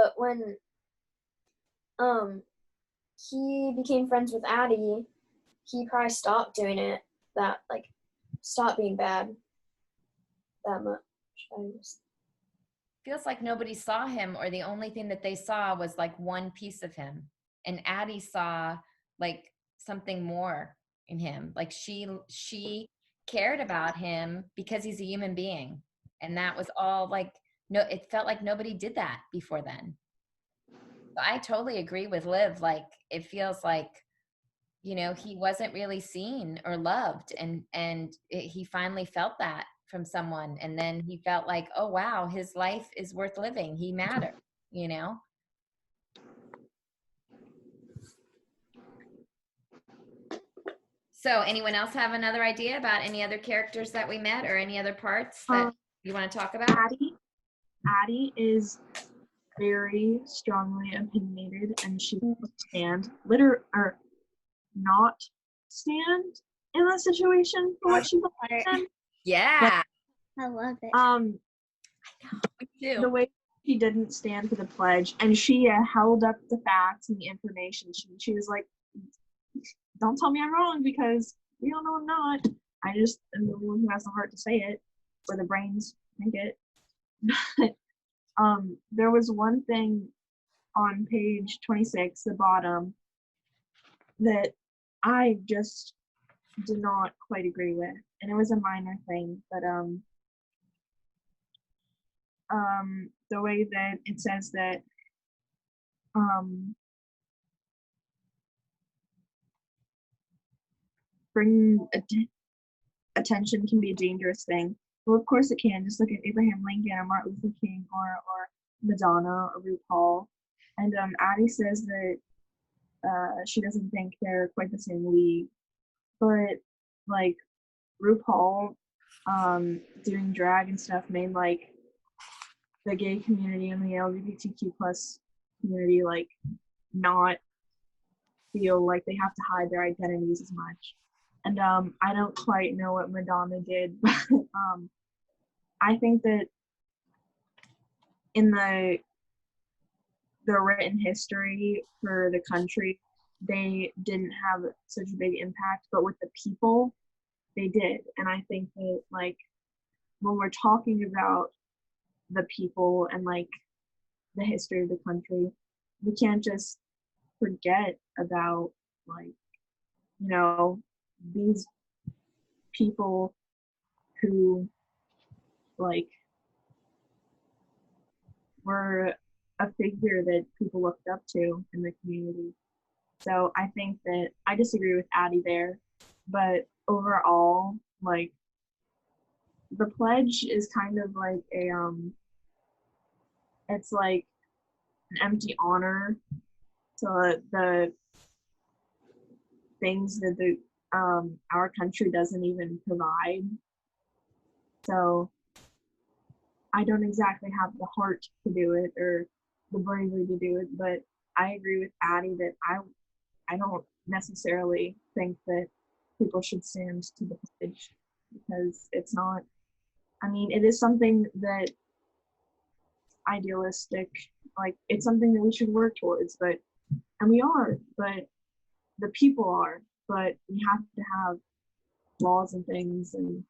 but when he became friends with Addie, he probably stopped doing it, stopped being bad that much. Feels like nobody saw him, or the only thing that they saw was like one piece of him. And Addie saw like something more in him. Like she cared about him because he's a human being. And that was all. Like, no, it felt like nobody did that before then. So I totally agree with Liv. Like, it feels like, he wasn't really seen or loved, and he finally felt that from someone, and then he felt like, oh wow, his life is worth living, he mattered. So anyone else have another idea about any other characters that we met, or any other parts that you want to talk about? Addie is very strongly opinionated, and she will stand or not stand in that situation for what she believes in. Yeah. I love it. I know, me too. The way she didn't stand for the pledge, and she held up the facts and the information. She was like, don't tell me I'm wrong, because we all know I'm not. I just am the one who has the heart to say it, or the brains think it. But there was one thing on page 26, the bottom, that I just did not quite agree with, and it was a minor thing, but the way that it says that bringing attention can be a dangerous thing. Well, of course it can. Just look at Abraham Lincoln or Martin Luther King or Madonna or RuPaul. And Addie says that she doesn't think they're quite the same league. But like RuPaul doing drag and stuff made like the gay community and the LGBTQ plus community like not feel like they have to hide their identities as much. And I don't quite know what Madonna did, but I think that in the written history for the country, they didn't have such a big impact, but with the people, they did. And I think that like when we're talking about the people and like the history of the country, we can't just forget about like, these people who like were a figure that people looked up to in the community. So I think that I disagree with Addie there, but overall, like the pledge is kind of like it's like an empty honor to the things that our country doesn't even provide. So I don't exactly have the heart to do it or the bravery to do it, but I agree with Addie that I don't necessarily think that people should stand to the pledge, because it's not, I mean, it is something that idealistic, like it's something that we should work towards, and we are, but the people are, but we have to have laws and things. And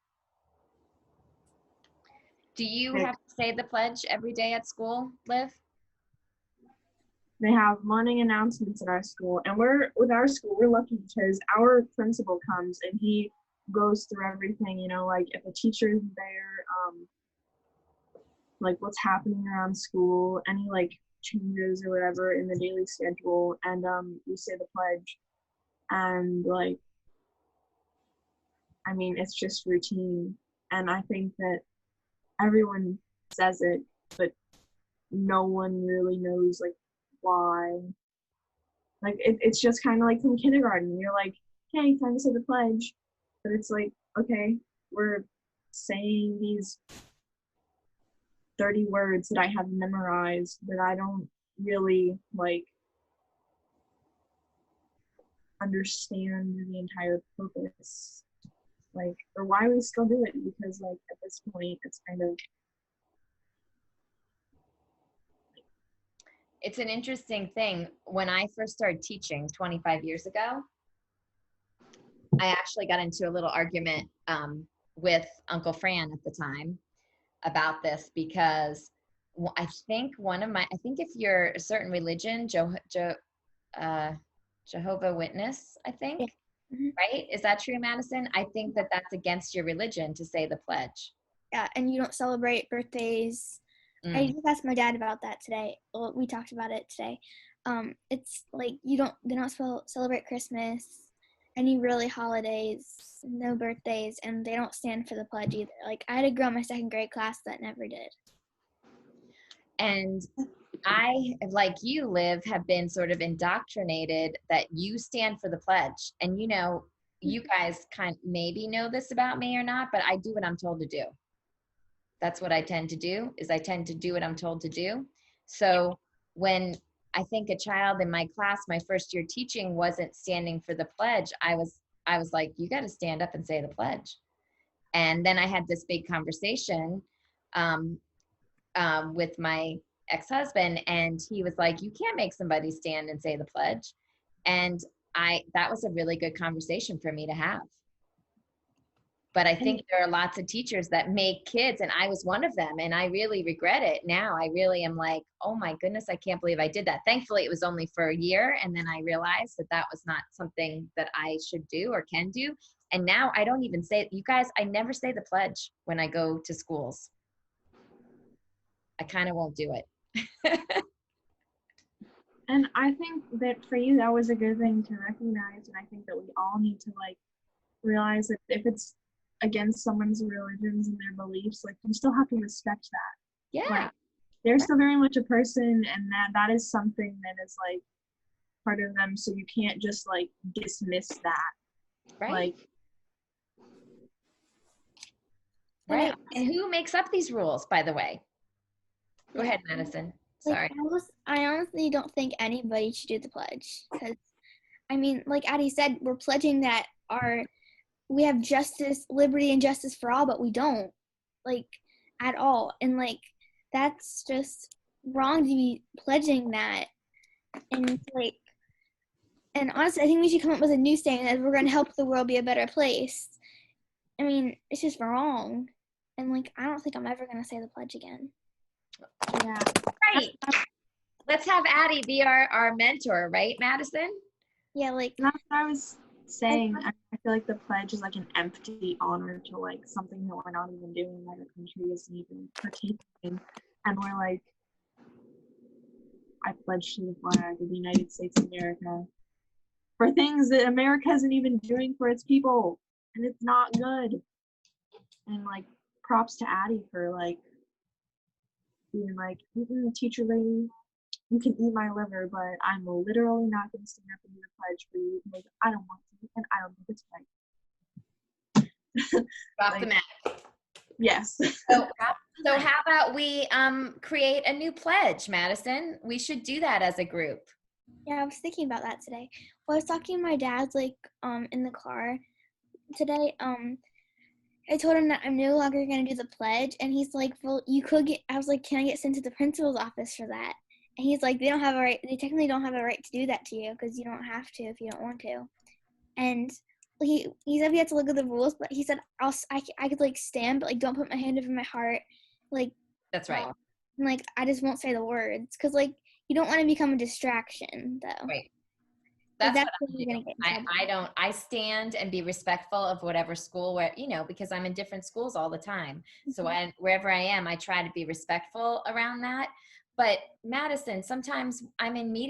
do you have to say the pledge every day at school, Liv? They have morning announcements at our school, and we're lucky because our principal comes and he goes through everything, like if a teacher is there, like what's happening around school, any like changes or whatever in the daily schedule, and we say the pledge. And like, I mean, it's just routine, and I think that everyone says it, but no one really knows like why. Like it's just kind of like from kindergarten, you're like, hey, time to say the pledge, but it's like, okay, we're saying these 30 words that I have memorized, but I don't really like understand the entire purpose, like, or why we still do it, because like at this point it's kind of It's an interesting thing. When I first started teaching 25 years ago, I actually got into a little argument with Uncle Fran at the time about this because I think if you're a certain religion, Jehovah Witness, I think, Yeah. right? Is that true, Madison? I think that that's against your religion to say the pledge. Yeah, and you don't celebrate birthdays. I just asked my dad about that today. Well, we talked about it today. It's like they don't celebrate Christmas, any really holidays, no birthdays, and they don't stand for the pledge either. Like I had a girl in my second grade class that never did. And I, like you, Liv, have been sort of indoctrinated that you stand for the pledge. And you know, you guys maybe know this about me or not, but I do what I'm told to do. That's what I tend to do, is I tend to do what I'm told to do. So when I think a child in my class, my first year teaching, wasn't standing for the pledge, I was like, you got to stand up and say the pledge. And then I had this big conversation with my ex-husband, and he was like, you can't make somebody stand and say the pledge. And that was a really good conversation for me to have. But I think there are lots of teachers that make kids, and I was one of them, and I really regret it now. I really am like, oh my goodness, I can't believe I did that. Thankfully, it was only for a year, and then I realized that that was not something that I should do or can do. And now I don't even say, you guys, I never say the pledge when I go to schools. I kind of won't do it. And I think that for you, that was a good thing to recognize. And I think that we all need to like realize that if it's against someone's religions and their beliefs, like you still have to respect that. Yeah. Like, they're still very much a person, and that is something that is like part of them. So you can't just like dismiss that. Right. Like, right. And who makes up these rules, by the way? Go ahead, Madison. Sorry. Like, I honestly don't think anybody should do the pledge, because, I mean, like Addie said, we're pledging that we have justice, liberty, and justice for all, but we don't, like, at all. And, like, that's just wrong to be pledging that. And, like, and honestly, I think we should come up with a new saying that we're going to help the world be a better place. I mean, it's just wrong. And, like, I don't think I'm ever going to say the pledge again. yeah. Right. Let's have Addie be our mentor, right, Madison? Yeah, like, That's what I was saying. I feel like the pledge is like an empty honor to like something that we're not even doing, that our country isn't even partaking in. And we're like, I pledge to the flag of the United States of America for things that America isn't even doing for its people. And it's not good. And like, props to Addie for like being like, teacher lady, you can eat my liver, but I'm literally not going to stand up and do the pledge for you because I don't want to, and I don't think it's right. Off the mat. Yes. So how about we create a new pledge, Madison? We should do that as a group. Yeah, I was thinking about that today. Well, I was talking to my dad, like, in the car today. I told him that I'm no longer going to do the pledge, and he's like, well, I was like, can I get sent to the principal's office for that? And he's like, they technically don't have a right to do that to you, because you don't have to if you don't want to. And he said we had to look at the rules, but he said I could like stand, but like don't put my hand over my heart, like. That's right. And like I just won't say the words, because like you don't want to become a distraction, though. Right. That's what you're gonna get. I stand and be respectful of whatever school because I'm in different schools all the time. So wherever I am, I try to be respectful around that. But Madison, sometimes I'm in meetings